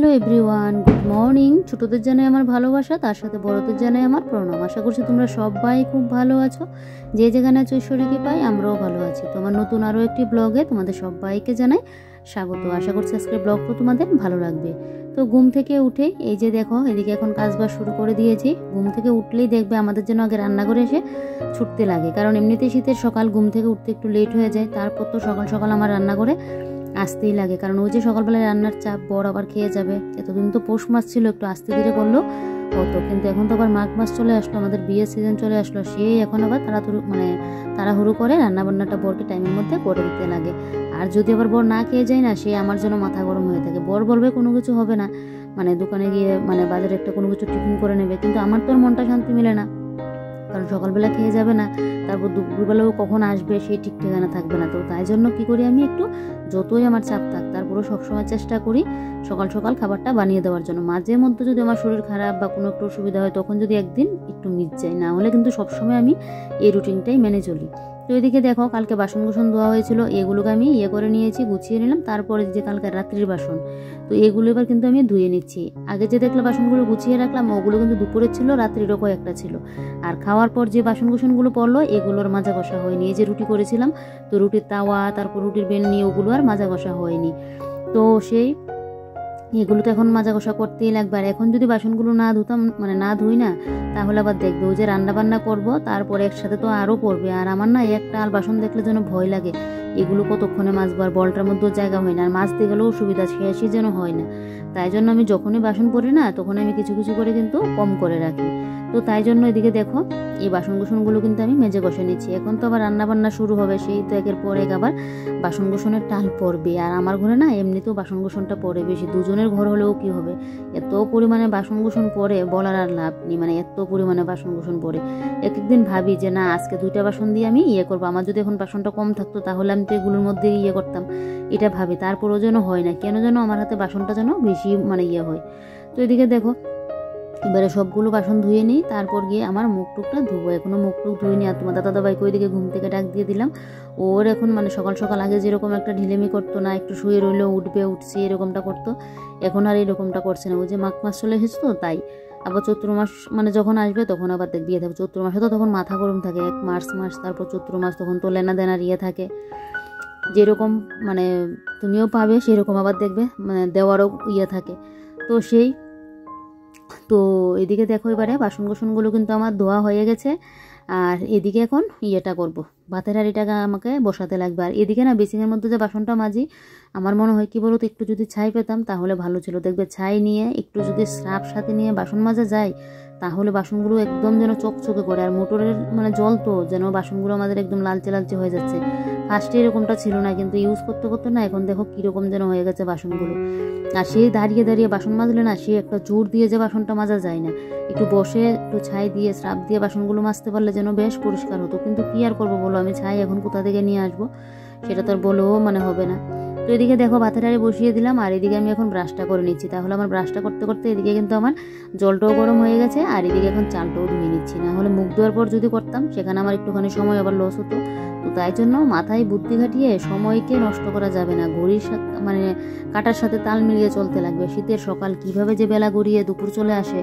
Hello everyone, good morning. ছোটদের জানাই আমার ভালোবাসা, তার সাথে বড়দের জানাই আমার প্রণাম। আশা করছি তোমরা সবাই খুব ভালো আছো। যে যেখানে আছো ঈশ্বরের কৃপায় আমরাও ভালো আছি। তোমার নতুন আরও একটি ব্লগে তোমাদের সবাইকে জানাই স্বাগত। আশা করছি আজকের ব্লগটা তোমাদের ভালো লাগবে। তো ঘুম থেকে উঠে এই যে দেখো, এদিকে এখন কাজবাজ শুরু করে দিয়েছি। ঘুম থেকে উঠলেই দেখবে আমাদের জন্য আগে রান্নাঘরে এসে ছুটতে লাগে, কারণ এমনিতেই শীতের সকাল, ঘুম থেকে উঠতে একটু লেট হয়ে যায়। তারপর তো সকাল সকাল আমার রান্নাঘরে আসতেই লাগে, কারণ ওই যে সকালবেলায় রান্নার চাপ, বড় আবার খেয়ে যাবে। এতদিন তো পৌষ মাস ছিল, একটু আস্তে ধীরে করলো হতো, কিন্তু এখন তো আবার মাঘ মাস চলে আসলো, আমাদের বিয়ের সিজন চলে আসলো। সেই এখন আবার তাড়াহুড়ো করে রান্নাবান্নাটা বরকে টাইমের মধ্যে করে দিতে লাগে। আর যদি আবার বর না খেয়ে যায় না, সে আমার জন্য মাথা গরম হয়ে থাকে। বর বলবে কোনো কিছু হবে না, দোকানে গিয়ে বাজারে একটা কোনো কিছু টিফিন করে নেবে, কিন্তু আমার তো মনটা শান্তি মিলে না, কারণ সকালবেলা খেয়ে যাবে না, তারপর দুপুরবেলাও কখন আসবে সেই ঠিক ঠিকানা থাকবে না। তো তাই জন্য কি করি আমি, একটু যতই আমার চাপ থাক তারপরেও সবসময় চেষ্টা করি সকাল সকাল খাবারটা বানিয়ে দেওয়ার জন্য। মাঝে মধ্যে যদি আমার শরীর খারাপ বা কোনো একটু অসুবিধা হয়, তখন যদি একদিন একটু মিস যায়, না হলে কিন্তু সবসময় আমি এই রুটিনটাই মেনে চলি। তো এদিকে দেখো, কালকে বাসন কুসন ধোয়া হয়েছিল, এগুলোকে আমি করে নিয়েছি, গুছিয়ে নিলাম। তারপরে যে কালকে রাত্রির বাসন, তো এগুলো এবার কিন্তু আমি ধুয়ে নিচ্ছি। আগে যে দেখলে বাসনগুলো গুছিয়ে রাখলাম, ওগুলো কিন্তু দুপুরের ছিল, রাত্রিরও কয়েকটা ছিল। আর খাওয়ার পর যে বাসন কুসনগুলো পড়লো, এগুলোর মাজা ঘষা হয়নি। এই যে রুটি করেছিলাম, তো রুটির তাওয়া, তারপর রুটির বেলনি, ওগুলো আর মাজা ঘষা হয়নি। তো সেই এগুলো তো এখন মাজা ঘষা করতেই লাগবে। আর এখন যদি বাসনগুলো না ধুতাম, না ধুই না, তাহলে আবার দেখবে ওই যে রান্না বান্না করবো, তারপরে একসাথে তো আরও পড়বে। আর আমার না একটা আল বাসন দেখলে যেন ভয় লাগে, এগুলো কতক্ষণে মাজবো, আর বলটার মধ্যেও জায়গা হয় না, আর মাজতে গেলেও অসুবিধা, শেষই যেন হয় না। তাই জন্য আমি যখনই বাসন পড়ি না, তখন আমি কিছু কিছু করে কিন্তু কম করে রাখি। তো তাই জন্য এদিকে দেখো, এই বাসন কুসনগুলো কিন্তু আমি মেজে ঘষে নিচ্ছি। এখন তো আবার রান্না বান্না শুরু হবে, সেই তো একের পর এক আবার বাসন কুসনের টাল পড়বে। আর আমার ঘরে না এমনিতেও বাসন কুসনটা পড়ে বেশি, দুজনের ঘর হলেও কি হবে, এত পরিমাণে বাসন কুসন পড়ে বলার আর লাভ নেই। এত পরিমাণে বাসন কুসন পড়ে, এক একদিন ভাবি যে না, আজকে 2টা বাসন দিয়ে আমি করবো। আমার যদি এখন বাসনটা কম থাকতো, তাহলে আমি তো এগুলোর মধ্যে করতাম, এটা ভাবি। তারপরও যেন হয় না, কেন যেন আমার হাতে বাসনটা যেন বেশি হয়। তো এদিকে দেখো, এবারে সবগুলো বাসন ধুয়ে নিই, তারপর গিয়ে আমার মুখ টুকটা ধুবো। এখনো মুখ টুক ধুইনি। আর তোমার দাদাভাইকে ওইদিকে ঘুম থেকে ডাক দিয়ে দিলাম। ওর এখন সকাল সকাল আগে যেরকম একটা ঢিলেমি করতো না, একটু শুয়ে রইলেও উঠবে, উঠছি এরকমটা করতো, এখন আর এরকমটা করছে না। ওই যে মাঘ মাস চলে এসেছে তো, তাই আবার চৈত্র মাস যখন আসবে, তখন আবার বিয়ে থাকবে। চৈত্র মাসে তো তখন মাথা গরম থাকে, 1 মাস, তারপর চৈত্র মাস, তখন তো লেনা দেনার থাকে, যেরকম তুমিও পাবে সেরকম আবার দেখবে দেওয়ারও থাকে। তো এদিকে দেখো, এবারে বাসন কোসনগুলো কিন্তু আমার ধোয়া হয়ে গেছে। আর এদিকে এখন করব, ভাতের হাঁড়িটাকে আমাকে বসাতে লাগবে। আর এদিকে না বেসিনের মধ্যে যে বাসনটা মাজি, আমার মনে হয় কি বলতো, একটু যদি ছাই পেতাম তাহলে ভালো ছিল। দেখবে ছাই নিয়ে একটু যদি স্রাব সাথে নিয়ে বাসন মাজা যায়, তাহলে বাসনগুলো একদম যেন চকচকে করে। আর মোটরের জল তো যেন বাসনগুলো আমাদের একদম লালচে লালচে হয়ে যাচ্ছে। ফার্স্টে এরকমটা ছিল না, কিন্তু ইউজ করতে করতে না এখন দেখো কীরকম যেন হয়ে গেছে বাসনগুলো। আর সেই দাঁড়িয়ে দাঁড়িয়ে বাসন মাজলে না, সে একটা জোর দিয়ে যে বাসনটা মাজা যায় না। একটু বসে একটু ছাই দিয়ে স্রাব দিয়ে বাসনগুলো মাজতে পারলে যেন বেশ পরিষ্কার হতো। কিন্তু কি আর করবো বলো, আমি ছাই এখন কোথা থেকে নিয়ে আসবো, সেটা তো আর বলেও হবে না। তো এদিকে দেখো, ভাতের হাঁড়ি বসিয়ে দিলাম, আর এদিকে আমি এখন ব্রাশটা করে নিচ্ছি। তাহলে আমার ব্রাশটা করতে করতে এদিকে কিন্তু আমার জলটাও গরম হয়ে গেছে, আর এদিকে এখন চালটাও ধুয়ে নিচ্ছি। না হলে মুখ ধোয়ার পর যদি করতাম, সেখানে আমার একটুখানি সময় আবার লস হতো। তো তাই জন্য মাথায় বুদ্ধি খাটিয়ে সময়কে নষ্ট করা যাবে না, ঘড়ির সাথে কাটার সাথে তাল মিলিয়ে চলতে লাগবে। শীতের সকাল কিভাবে যে বেলা গড়িয়ে দুপুর চলে আসে,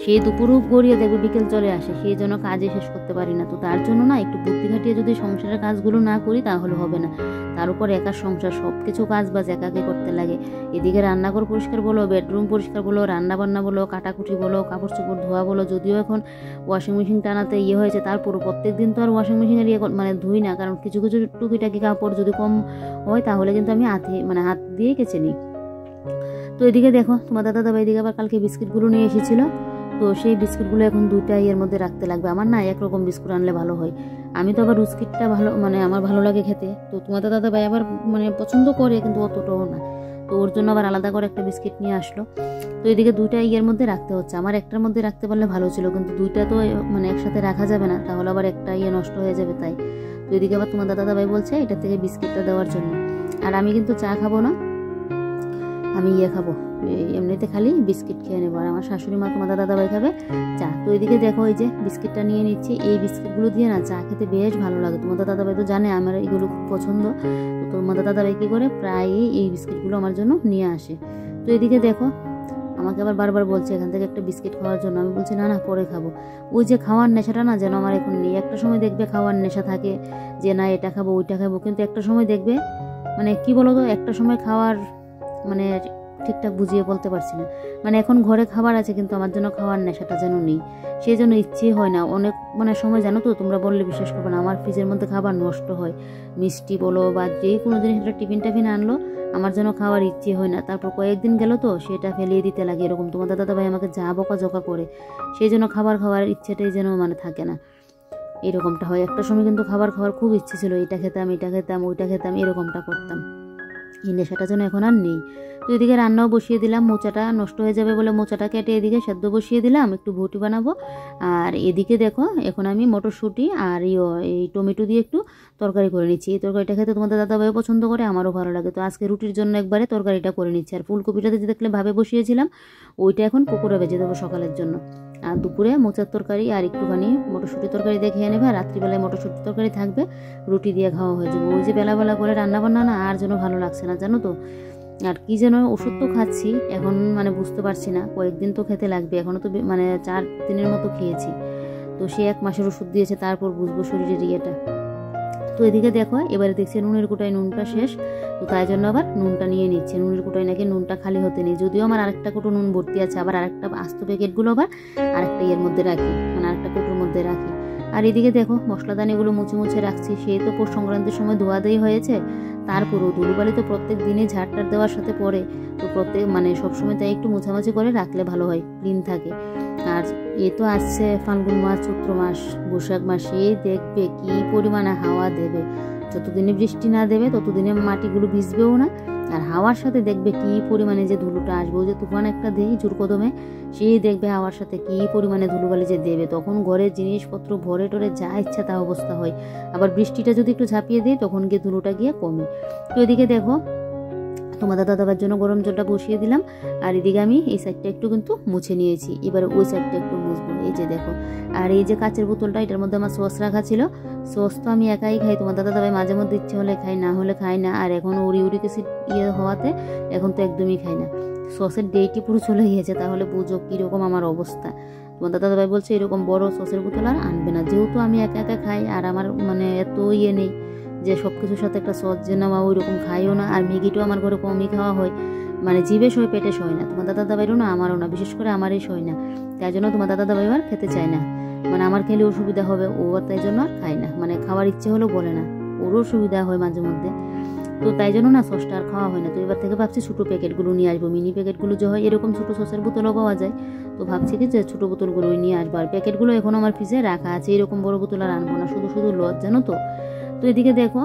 সেই দুপুরও গড়িয়ে দেখবে বিকেল চলে আসে, সেই জন্য কাজে শেষ করতে পারি না। তো তার জন্য না একটু বুদ্ধি খাটিয়ে যদি সংসারের কাজগুলো না করি, তাহলে হবে না। তার উপর একার সংসার, সব কিছু কাজ বাজ একাকে করতে লাগে। এদিকে রান্নাঘর পরিষ্কার বলো, বেডরুম পরিষ্কার বলো, রান্না বান্না বলো, কাটাকুটি বলো, কাপড় চোপড় ধোয়া বলো। যদিও এখন ওয়াশিং মেশিন টানাতে হয়েছে, তারপরও প্রত্যেক দিন তো আর ওয়াশিং মেশিনের ধুই না, কারণ কিছু কিছু টুকিটাকি কাপড় যদি কম হয়, তাহলে কিন্তু আমি হাত দিয়ে কেচে নিই। তো এদিকে দেখো, তোমার দাদাভাই এদিকে আবার কালকে বিস্কিটগুলো নিয়ে এসেছিলো। তো সেই বিস্কুটগুলো এখন 2টা মধ্যে রাখতে লাগবে। আমার না একরকম বিস্কুট আনলে ভালো হয়, আমি তো আবার রুস্কিটটা ভালো আমার ভালো লাগে খেতে। তো তোমার দাদাভাই আবার পছন্দ করে, কিন্তু অতটাও না। তো ওর জন্য আবার আলাদা করে একটা বিস্কিট নিয়ে আসলো। তো এদিকে 2টা মধ্যে রাখতে হচ্ছে। আমার একটার মধ্যে রাখতে পারলে ভালো ছিল, কিন্তু 2টা তো একসাথে রাখা যাবে না, তাহলে আবার একটা নষ্ট হয়ে যাবে। তাই তো এদিকে আবার তোমার দাদাভাই বলছে এটা থেকে বিস্কিটটা দেওয়ার জন্য। আর আমি কিন্তু চা খাবো না, আমি খাবো, এমনিতে খালি বিস্কিট খেয়ে নেবো। আর আমার শাশুড়ি মা, তোমার দাদাভাই খাবে চা। তো এদিকে দেখো, এই যে বিস্কিটটা নিয়ে নিচ্ছি। এই বিস্কিটগুলো দিয়ে না চা খেতে বেশ ভালো লাগে। তোমার দাদাভাই তো জানে আমার এগুলো খুব পছন্দ। তো তোমার দাদাভাই কী করে, প্রায়ই এই বিস্কিটগুলো আমার জন্য নিয়ে আসে। তো এদিকে দেখো আমাকে আবার বারবার বলছে এখান থেকে একটা বিস্কিট খাওয়ার জন্য। আমি বলছি না না পরে খাবো। ওই যে খাওয়ার নেশাটা না যেন আমার এখন নেই। একটা সময় দেখবে খাওয়ার নেশা থাকে যে না এটা খাবো ওইটা খাবো, কিন্তু একটা সময় দেখবে মানে কি বলো তো, একটা সময় খাওয়ার মানে ঠিকঠাক বুঝিয়ে বলতে পারছি না, মানে এখন ঘরে খাবার আছে কিন্তু আমার জন্য খাওয়ার নেশাটা যেন নেই, সেই জন্য ইচ্ছে হয় না। অনেক মানে সময় জানো তো, তোমরা বললে বিশ্বাস করবে না, আমার ফ্রিজের মধ্যে খাবার নষ্ট হয়, মিষ্টি বলো বা যে কোনো জিনিস একটা টিফিন টাফিন আনলো আমার জন্য খাওয়ার ইচ্ছে হয় না। তারপর কয়েকদিন গেল তো সেটা ফেলিয়ে দিতে লাগে, এরকম তোমার দাদাভাই আমাকে যা বকাঝকা করে, সেই জন্য খাওয়ার ইচ্ছেটাই যেন মানে থাকে না, এরকমটা হয়। একটা সময় কিন্তু খাওয়ার খুব ইচ্ছে ছিল, এটা খেতাম ওইটা খেতাম এরকমটা করতাম, এই নেশাটা যেন এখন আর নেই। তো এদিকে রান্নাও বসিয়ে দিলাম, মোচাটা নষ্ট হয়ে যাবে বলে মোচাটা কেটে এদিকে সেদ্ধ বসিয়ে দিলাম, একটু বটি বানাবো। আর এদিকে দেখো এখন আমি মটরশুঁটি আর এই টমেটো দিয়ে একটু তরকারি করে নিচ্ছি। এই তরকারিটা খেতে তোমাদের দাদাভাইও পছন্দ করে, আমারও ভালো লাগে। তো আজকে রুটির জন্য একবারে তরকারিটা করে নিচ্ছি। আর ফুলকপিটাতে যে দেখলে ভাবে বসিয়েছিলাম ওইটা এখন পকোড়া ভেজে দেবো সকালের জন্য। আর দুপুরে মোচার তরকারি আর একটুখানি মটরশুঁটি তরকারি দিয়ে খেয়ে নেবে, আর রাত্রিবেলায় মটরশুঁটি তরকারি থাকবে, রুটি দিয়ে খাওয়া হয়ে যাবে। ওই যে বেলা করে রান্না বান্না না আর যেন ভালো লাগছে না জানো তো। আর কি যেন ওষুধ তো খাচ্ছি এখন, মানে বুঝতে পারছি না, কয়েকদিন তো খেতে লাগবে, এখনও তো মানে 4 দিনের মতো খেয়েছি, তো সে 1 মাসের ওষুধ দিয়েছে, তারপর বুঝবো শরীরের ইয়েটা। তো এদিকে দেখো এবারে দেখছি নুনের কুটায় নুনটা শেষ, তো তাই জন্য আবার নুনটা নিয়ে নিচ্ছে। নুনের কুটায় নাকি নুনটা খালি হতে নেই, যদিও আমার আরেকটা কুটো নুন ভর্তি আছে, আবার আরেকটা আস্ত প্যাকেটগুলো আবার আরেকটা ইয়ের মধ্যে রাখি, মানে আরেকটা কুটোর মধ্যে রাখি। আর এদিকে দেখো মশলাদানিগুলো মুছে রাখছি, সেই তো পৌষ সংক্রান্তির সময় ধোয়াধুয়ি হয়েছে, তারপরও ধুলোবালি তো প্রত্যেক দিনে ঝাড়টার দেওয়ার সাথে পরে, তো প্রত্যেক মানে সবসময় তাই একটু মোছামাছি করে রাখলে ভালো হয়, ক্লিন থাকে। আর এ তো আসছে ফাল্গুন মাস, চৈত্র মাস, বৈশাখ মাসে দেখবে কি পরিমাণে হাওয়া দেবে, যতদিনে বৃষ্টি না দেবে ততদিনে মাটিগুলো ভিজবেও না, আর হাওয়ার সাথে দেখবে কি পরিমাণে যে ধুলোটা আসবে, ওই যে তুফান একটা দেই জোর কদমে, সেই দেখবে হাওয়ার সাথে কি পরিমাণে ধুলোবালি যে দেবে, তখন ঘরের জিনিসপত্র ভরে টরে যা ইচ্ছা তা অবস্থা হয়। আবার বৃষ্টিটা যদি একটু ঝাঁপিয়ে দেয় তখন গিয়ে ধুলোটা গিয়ে কমে। তো এদিকে দেখো তোমাদের দাদাবার জন্য গরম জলটা বসিয়ে দিলাম, আর এদিকে আমি এই সাইডটা একটু কিন্তু মুছে নিয়েছি, এবার ওই সাইডটা একটু মুছবো। এই যে দেখো, আর এই যে কাচের বোতলটা, এটার মধ্যে আমার সস রাখা ছিল, সস তো আমি একাই খাই, তোমাদের দাদাভাই মাঝে মধ্যে ইচ্ছে হলে খাই, না হলে খাই না। আর এখন ইউরিক অ্যাসিড হওয়াতে এখন তো একদমই খাই না, সসের ডেটই পুরো চলে গিয়েছে, তাহলে বুঝো কীরকম আমার অবস্থা। তোমাদের দাদাভাই বলছে এরকম বড় সসের বোতল আর আনবে না, যেহেতু আমি একা খাই, আর আমার মানে এত নেই যে সব কিছুর সাথে একটা সস যে নেওয়া, ওই রকম খাইও না। আর ম্যাগিটাও আমার ঘরে কমই খাওয়া হয়, মানে জিভে সয় পেটে সয় না, তোমার দাদাভাইরও না আমারও না, বিশেষ করে আমারই সয় না, তাই জন্য তোমার দাদাভাই আর খেতে চায় না, মানে আমার খেলে অসুবিধা হবে, ও তাই জন্য আর খায় না, মানে খাওয়ার ইচ্ছে হলেও বলে না, ওরও অসুবিধা হয় মাঝে মধ্যে, তো তাই জন্য না সসটা আর খাওয়া হয় না। তো এবার থেকে ভাবছি ছোটো প্যাকেটগুলো নিয়ে আসবো, মিনি প্যাকেটগুলো যে হয় এরকম ছোটো সসের বোতলও পাওয়া যায়, তো ভাবছি কি যে ছোটো বোতলগুলোই নিয়ে আসবো। আর প্যাকেটগুলো এখন আমার ফ্রিজে রাখা আছে, এরকম বড় বোতল আর আনবো না, শুধু লস জানো তো। তো এদিকে দেখো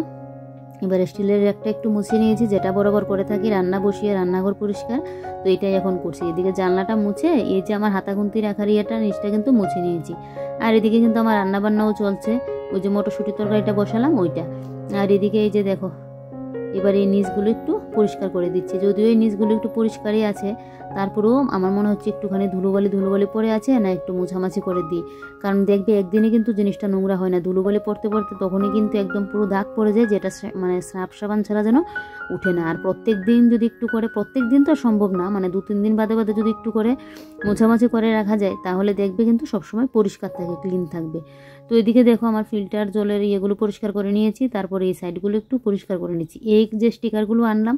এবার স্টিলের একটা একটু মুছে নিয়েছি, যেটা বরাবর করে থাকি রান্না বসিয়ে রান্নাঘর পরিষ্কার, তো এটাই এখন করছি। এদিকে জানলাটা মুছে এই যে আমার হাতা খুন্তি রাখার ইয়েটা নিচটা কিন্তু মুছে নিয়েছি। আর এদিকে কিন্তু আমার রান্নাবান্নাও চলছে, ওই যে মটরশুঁটির তরকারিটা বসালাম ওইটা। আর এদিকে এই যে দেখো এবার এই নিচগুলো একটু পরিষ্কার করে দিচ্ছি, যদিও এই নিচগুলো একটু পরিষ্কারই আছে, তারপরেও আমার মনে হচ্ছে একটুখানি ধুলোবালি পড়ে আছে, না একটু মোছামাছি করে দিই, কারণ দেখবে একদিনে কিন্তু জিনিসটা নোংরা হয় না, ধুলোবালি পড়তে তখনই কিন্তু একদম পুরো দাগ পড়ে যায়, যেটা মানে স্রাব সাবান ছাড়া যেন উঠে না। আর প্রত্যেক দিন যদি একটু করে, প্রত্যেক দিন তো সম্ভব না, মানে 2-3 দিন বাদে যদি একটু করে মোছামাছি করে রাখা যায়, তাহলে দেখবে কিন্তু সবসময় পরিষ্কার থাকে, ক্লিন থাকবে। তো এদিকে দেখো আমার ফিল্টার জলের ইয়েগুলো পরিষ্কার করে নিয়েছি, তারপরে এই সাইডগুলো একটু পরিষ্কার করে নিচ্ছি। এই যে স্টিকারগুলো আনলাম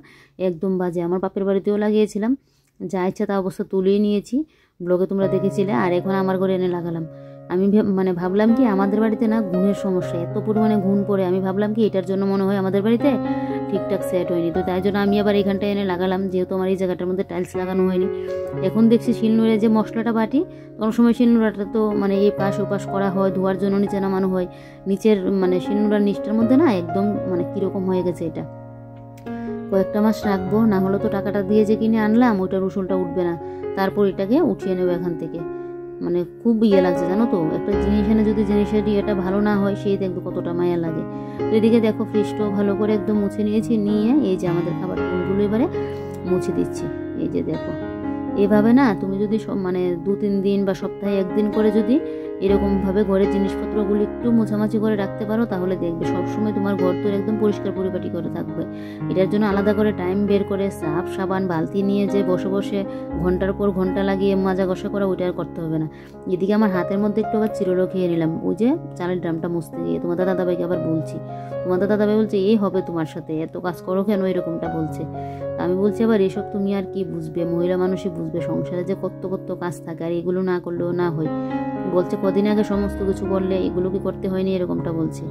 একদম বাজে, আমার বাপের বাড়িতেও লাগিয়েছিলাম, যা ইচ্ছা তা অবস্থা তুলেই নিয়েছি, ব্লগে তোমরা দেখেছিলে, আর এখন আমার ঘরে এনে লাগালাম। আমি মানে ভাবলাম কি আমাদের বাড়িতে না গুণের সমস্যা, এত পরিমাণে গুণ পড়ে, আমি ভাবলাম কি এটার জন্য মনে হয় আমাদের বাড়িতে ঠিকঠাক সেট হয়নি, তো তাই জন্য আমি আবার এখানটায় এনে লাগালাম, যেহেতু আমার এই জায়গাটার মধ্যে টাইলস লাগানো হয়নি। এখন দেখছি শিলনোড়ে যে মশলাটা বাটি, কোনো সময় শিলনোড়াটা তো মানে এই পাশ ও পাশ করা হয়, ধোয়ার জন্য নিচে নামানো হয়, নিচের মানে শিলনোড়ার নিচটার মধ্যে না একদম মানে কীরকম হয়ে গেছে, এটা কয়েকটা মাস রাখবো, না হলে তো টাকাটা দিয়ে যে কিনে আনলাম ওইটার উসুলটা উঠবে না, তারপর এটাকে উঠিয়ে নেবো এখান থেকে, মানে খুব লাগছে জানো তো, একটা জিনিস এনে যদি জিনিসের ইয়েটা ভালো না হয় সেই দেখবে কতটা মায়া লাগে। তো এদিকে দেখো ফ্রিজটাও ভালো করে একদম মুছে নিয়েছি, নিয়ে এই যে আমাদের খাবার টুলগুলো এবারে মুছে দিচ্ছি, এই যে দেখো এভাবে না তুমি যদি মানে 2-3 দিন বা সপ্তাহে 1 দিন করে যদি এরকমভাবে ঘরের জিনিসপত্রগুলো একটু মোছামাছি করে রাখতে পারো, তাহলে দেখবে সবসময় তোমার ঘর তো একদম পরিষ্কার পরিপাটি করে থাকবে। এটার জন্য আলাদা করে টাইম বের করে সার্ফ সাবান বালতি নিয়ে যে বসে বসে ঘন্টার পর ঘন্টা লাগিয়ে মাজা ঘষা করা, ওইটা আর করতে হবে না। এদিকে আমার হাতের মধ্যে একটু আবার চিরলো খেয়ে নিলাম ওই যে চালের ড্রামটা মুছতে গিয়ে। তোমাদের দাদাভাইকে আবার বলছি, তোমাদের দাদাভাই বলছে এই হবে তোমার সাথে, এত কাজ করো কেন, এরকমটা বলছে। আমি বলছি আবার এসব তুমি আর কি বুঝবে, মহিলা মানুষই বুঝবে, সংসারে যে কত কত কাজ থাকে আর এগুলো না করলেও না হয়। বলছে কদিন আগে সমস্ত কিছু করলে এগুলো কি করতে হয়নি, এরকমটা বলছে।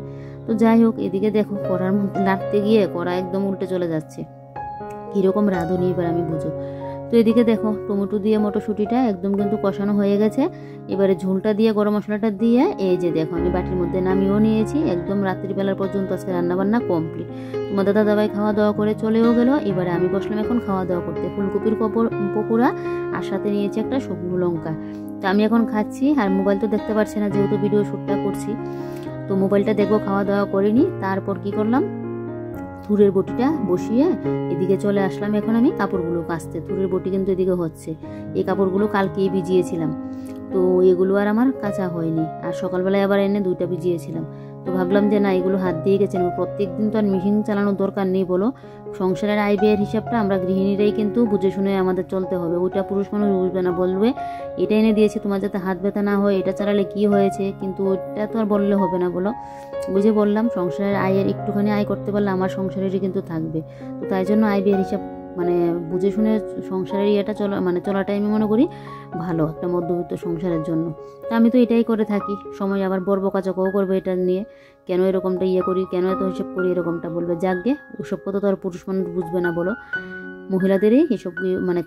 তো যাই হোক, এদিকে দেখো কড়ার মধ্যে লাগতে গিয়ে কড়া একদম উল্টে চলে যাচ্ছে, কীরকম রাঁধুনি এবার আমি বুঝো। তো এদিকে দেখো টমেটো দিয়ে মটরশুঁটিটা একদম কিন্তু কষানো হয়ে গেছে। এবারে ঝোলটা দিয়ে গরম মশলাটা দিয়ে এই যে দেখো আমি বাটির মধ্যে নামিয়েও নিয়েছি। একদম রাত্রিবেলার পর্যন্ত আজকে রান্নাবান্না কমপ্লিট। তোমাদের দাদাভাই খাওয়া দাওয়া করে চলেও গেল। এবারে আমি বসলাম এখন খাওয়া দাওয়া করতে। ফুলকপির পকোড়া আর সাথে নিয়েছি একটা শুকনো লঙ্কা। তো আমি এখন খাচ্ছি, আর মোবাইল তো দেখতে পাচ্ছি না যেহেতু ভিডিও শ্যুটটা করছি, তো মোবাইলটা দেখবো, খাওয়া দাওয়া করিনি। তারপর কি করলাম, থুরের বটিটা বসিয়ে এদিকে চলে আসলাম এখন আমি কাপড়গুলো কাচতে। থুরের বটি কিন্তু এদিকে হচ্ছে, এই কাপড়গুলো কালকেই ভিজিয়েছিলাম, তো এগুলো আর আমার কাঁচা হয়নি। আর সকালবেলায় আবার এনে 2টা ভিজিয়েছিলাম। তো ভাবলাম যে না, এগুলো হাত দিয়ে গেছে, প্রত্যেক দিন তো আর মেশিন চালানোর দরকার নেই বলো। সংসারের আয় ব্যয়ের হিসাবটা আমরা গৃহিণীরাই কিন্তু বুঝে শুনে আমাদের চলতে হবে, ওইটা পুরুষ মানুষ বুঝবে না, বলবে এটা এনে দিয়েছি তোমার যাতে হাত ব্যথা না হয়, এটা চালালে কি হয়েছে, কিন্তু ওইটা তো আর বললে হবে না বলো। বুঝে বললাম সংসারের আয়ের একটুখানি আয় করতে পারলে আমার সংসারেরই কিন্তু থাকবে। তো তাই জন্য আয় ব্যয়ের হিসাব মানে বুঝে শুনে সংসারের ইয়েটা চলাটাই আমি মনে করি ভালো একটা মধ্যবিত্ত সংসারের জন্য। তা আমি তো এটাই করে থাকি। সময় আবার বড় বকাচকাও করবে এটা নিয়ে, কেন এরকমটা করি, কেন এত হিসাব করি, এরকমটা বলবে। যাকগে, ওসব কথা তো আর পুরুষ মানুষ বুঝবে না বলো, মহিলাদেরই এসব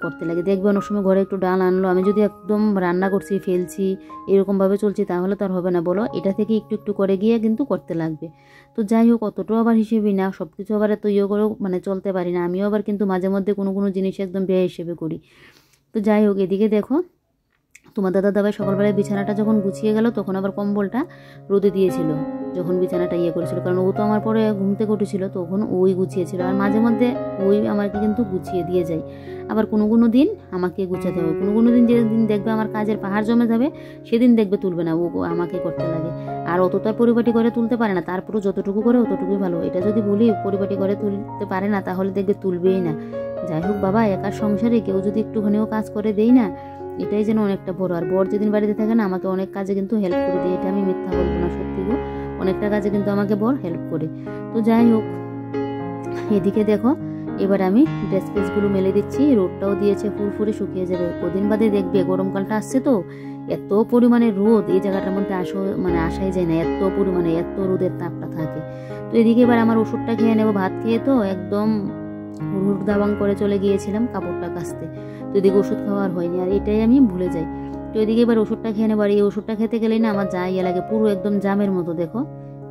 করতে লাগে। দেখবে অনেক সময় ঘরে একটু ডাল আনলো, আমি যদি একদম রান্না করছি ফেলছি এরকমভাবে চলছি, তাহলে তো আর হবে না বলো। এটা থেকে একটু একটু করে গিয়ে কিন্তু করতে লাগবে। তো যাই হোক, অতটাও আবার হিসেবেই না, সব কিছু আবার এত করেও চলতে পারি না। আমিও আবার কিন্তু মাঝে মধ্যে কোনো কোনো জিনিস একদম ব্যয় হিসেবে করি। তো যাই হোক, এদিকে দেখো তোমার দাদাভাই সকালবেলায় বিছানাটা যখন গুছিয়ে গেল, তখন আবার কম্বলটা রোদে দিয়েছিল যখন বিছানাটা করেছিল, কারণ ও তো আমার পরে ঘুম থেকে উঠেছিল, তখন ওই গুছিয়েছিল। আর মাঝে মধ্যে ওই আমাকে কিন্তু গুছিয়ে দিয়ে যায়। আবার কোনো কোনো দিন আমাকে গুছাতে হবে, কোনো কোনো দিন যেদিন দেখবে আমার কাজের পাহাড় জমে যাবে, সেদিন দেখবে তুলবে না, ও আমাকে করতে লাগে। আর অত তার পরিপাটি করে তুলতে পারে না, তারপরে যতটুকু করে অতটুকুই ভালো। এটা যদি বলি পরিপাটি করে তুলতে পারে না, তাহলে দেখবে তুলবেই না। যাই হোক বাবা, একার সংসারে কেউ যদি একটুখানিও কাজ করে দেই না, এটাই যেন অনেকটা বড়। আর বর যেদিন বাড়িতে থাকে না, আমাকে অনেক কাজে কিন্তু হেল্প করে দিয়ে, এটা আমি মিথ্যা বলবো না, সত্যি গো, অনেকটা কাজে কিন্তু আমাকে বর হেল্প করে। তো যাই হোক, এদিকে দেখো এবার আমি ড্রেস পিসগুলো মেলে দিচ্ছি। রোদটাও দিয়েছে, ফুরফুরে শুকিয়ে যাবে। কদিন বাদে দেখবে গরমকালটা আসছে, তো এত পরিমাণে রোদ এই জায়গাটার মধ্যে আসাই যায় না, এত পরিমাণে এত রোদের তাপটা থাকে। তো এদিকে এবার আমার ওষুধটা খেয়ে নেবো। ভাত খেয়ে তো একদম হুড় দাবাং করে চলে গিয়েছিলাম কাপড়টা কাচতে, তো এদিকে ওষুধ খাওয়ার হয়নি, আর এটাই আমি ভুলে যাই। তো এদিকে এবার ওষুধটা খেয়ে নেবার, এই ওষুধটা খেতে গেলেই না আমার যা লাগে, পুরো একদম জামের মতো। দেখো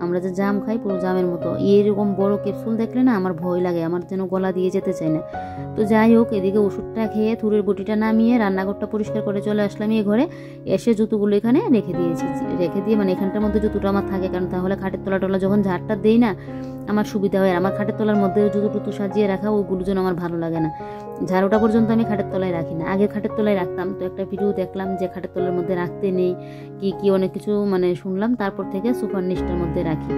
আমরা যে জাম খাই, পুরো জামের মতো। এইরকম বড় ক্যাপসুল দেখলে না আমার ভয় লাগে, আমার যেন গলা দিয়ে যেতে চায় না। তো যাই হোক, এদিকে ওষুধটা খেয়ে থুরের বটিটা নামিয়ে রান্নাঘরটা পরিষ্কার করে চলে আসলাম এই ঘরে। এসে জুতোগুলো এখানে রেখে দিয়েছি, রেখে দিয়ে এখানটার মধ্যে জুতোটা আমার থাকে, কারণ তাহলে খাটের তলা যখন ঝাড়টা দেই না আমার সুবিধা হয়। আর আমার খাটের তলার মধ্যে জুতো টুতো সাজিয়ে রাখা, ওইগুলো যেন আমার ভালো লাগে না। ঝাড়ুটা পর্যন্ত আমি খাটের তলায় রাখি না, আগে খাটের তলায় রাখতাম। তো একটা ভিডিও দেখলাম যে খাটের তলার মধ্যে রাখতে নেই, কি অনেক কিছু শুনলাম, তারপর থেকে সুপার নিচটার মধ্যে রাখি।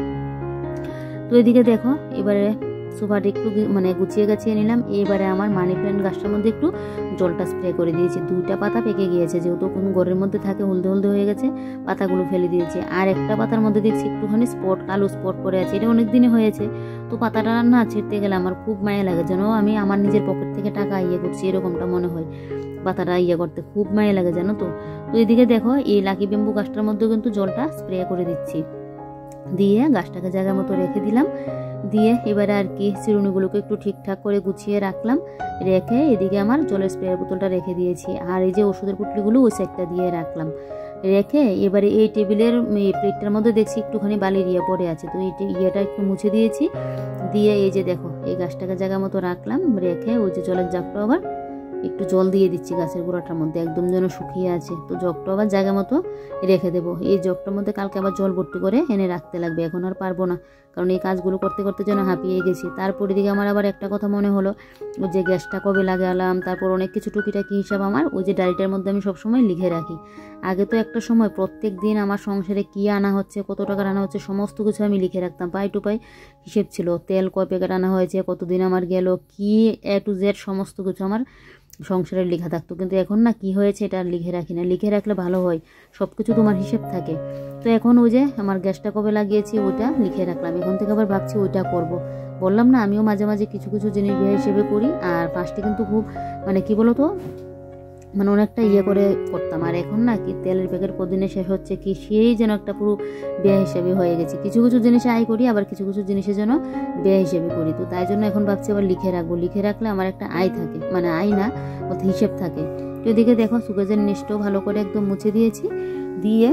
তো এদিকে দেখো এবারে সোফাটা একটু গুছিয়ে গাছিয়ে নিলাম। এবারে আমার মানি প্ল্যান্ট গাছটার মধ্যে একটু জলটা স্প্রে করে দিয়েছি। 2টা পাতা পেকে গিয়েছে, যেহেতু কোনো ঘরের মধ্যে থাকে হলদে হলদে হয়ে গেছে, পাতাগুলো ফেলে দিয়েছি। আর একটা পাতার মধ্যে দেখছি একটুখানি কালো স্পট পড়ে আছে, এটা অনেক দিনে হয়েছে। তো পাতাটা না ছিঁড়তে গেলে আমার খুব মায়া লাগে, যেন আমি আমার নিজের পকেট থেকে টাকা করছি, এরকমটা মনে হয়। পাতাটা করতে খুব মায়া লাগে, জানো তো। তো এদিকে দেখো এই লাকি বেম্বু গাছটার মধ্যেও কিন্তু জলটা স্প্রে করে দিচ্ছি, দিয়ে গাছটাকে জায়গা মতো রেখে দিলাম। দিয়ে এবারে আর কি চিরুনিগুলোকে একটু ঠিকঠাক করে গুছিয়ে রাখলাম, রেখে এদিকে আমার জলের স্প্রেয়ার বোতলটা রেখে দিয়েছি। আর এই যে ওষুধের পুটলিগুলো ওই সাইডটা দিয়ে রাখলাম, রেখে এবারে এই টেবিলের প্লেটটার মধ্যে দেখছি একটুখানি বালির পড়ে আছে, তো এই ইয়েটা একটু মুছে দিয়েছি। দিয়ে এই যে দেখো এই গাছটাকে জায়গা মতো রাখলাম, রেখে ওই যে জলের জাগটা আবার একটু জল দিয়ে দিচ্ছি গাছের গোড়াটার মধ্যে, একদম যেন শুকিয়ে আছে। তো জগটা আবার জায়গা মতো রেখে দেবো। এই জগটার মধ্যে কালকে আবার জল ভর্তি করে এনে রাখতে লাগবে, এখন আর পারবো না, কারণ এই কাজগুলো করতে করতে যেন হাঁপিয়ে গেছি। তারপরে দিকে আমার আবার একটা কথা মনে হলো, ওই যে গ্যাসটা কবে লাগালাম, তারপর অনেক কিছু টুকিটাকি হিসাব আমার ওই যে ডায়েরিটার মধ্যে আমি সবসময় লিখে রাখি। আগে তো একটা সময় প্রত্যেক দিন আমার সংসারে কী আনা হচ্ছে, কত টাকা আনা হচ্ছে, সমস্ত কিছু আমি লিখে রাখতাম, পাই টু পাই হিসেব ছিল। তেল কয় প্যাকেট আনা হয়েছে, কতদিন আমার গেল, কি A to Z সমস্ত কিছু আমার সংসারের লেখা থাকতো। কিন্তু এখন না কি হয়েছে, এটা আর লিখে রাখি না। লিখে রাখলে ভালো হয়, সব কিছু তোমার হিসেব থাকে। তো এখন ওই যে আমার গ্যাসটা কবে লাগিয়েছি ওইটা লিখে রাখলাম। এখন থেকে আবার ভাবছি ওইটা করব। বললাম না আমিও মাঝে মাঝে কিছু কিছু জিনিস বিয়ে হিসেবে করি। আর ফার্স্টে কিন্তু খুব মানে কি বলো তো, মানে অনেকটা করে করতাম। আর এখন না কি তেলের প্যাকেট কদিনে শেষ হচ্ছে কি, সেই যেন একটা পুরো ব্যয় হিসেবে হয়ে গেছে। কিছু কিছু জিনিসে আয় করি, আবার কিছু কিছু জিনিসের জন্য ব্যয় হিসেবে করি। তো তাই জন্য এখন ভাবছি আবার লিখে রাখবো। লিখে রাখলে আমার একটা আয় থাকে, মানে আয় না বলতে হিসেব থাকে। তো এদিকে দেখো সুকেজের নিচটাও ভালো করে একদম মুছে দিয়েছি। দিয়ে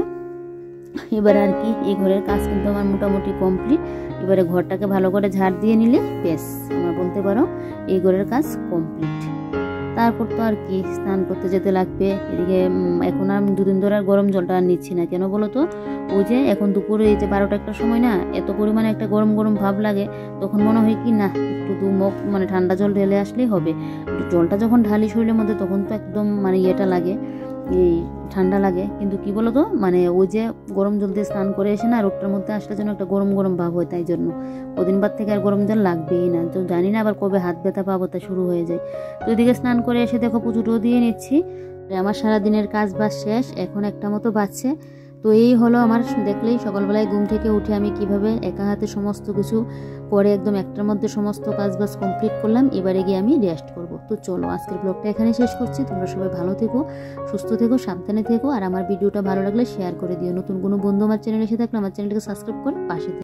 এবার আর কি এই ঘরের কাজ কিন্তু আমার মোটামুটি কমপ্লিট। এবারে ঘরটাকে ভালো করে ঝাড় দিয়ে নিলে বেশ আমার বলতে পারো এই ঘরের কাজ কমপ্লিট। তারপর তো আর কি স্নান করতে যেতে লাগবে। এদিকে এখন আর দুদিন ধরে আর গরম জলটা আর নিচ্ছি না। কেন বলো তো, ওই যে এখন দুপুরে এই যে 12টা একটা সময় না এত পরিমাণে একটা গরম গরম ভাব লাগে, তখন মনে হয় কি না একটু দু মুখ মানে ঠান্ডা জল ঢেলে আসলেই হবে। জলটা যখন ঢালি শরীরের মধ্যে তখন তো একদম মানে ইয়েটা লাগে, এই ঠান্ডা লাগে। কিন্তু কি বলো তো, মানে ওই যে গরম জল দিয়ে স্নান করে এসে না রোদটার মধ্যে আসলে যেন একটা গরম গরম ভাব হয়, তাই জন্য কদিন বাদ থেকে আর গরম জল লাগবেই না। তো জানি না আবার কবে হাত ব্যথা পাবো, তা শুরু হয়ে যায়। তো এদিকে স্নান করে এসে দেখো পুজোটাও দিয়ে নিচ্ছি। আমার সারাদিনের কাজ বাজ শেষ, এখন একটা মতো বাজছে। তো এই হলো আমার, দেখলেই সকালবেলায় ঘুম থেকে উঠে আমি কিভাবে একা হাতে সমস্ত কিছু করে একদম একটার মধ্যে সমস্ত কাজ বাজ কমপ্লিট করলাম। এবারে গিয়ে আমি রেস্ট করব। তো চলো আজকের ব্লগটা এখানে শেষ করছি। তোমরা সবাই ভালো থেকো, সুস্থ থেকো, সাবধানে থেকো। আর আমার ভিডিওটা ভালো লাগলে শেয়ার করে দিও। নতুন কোনো বন্ধু আমার চ্যানেলে এসে থাকলে আমার চ্যানেলটাকে সাবস্ক্রাইব করে পাশে থেকো।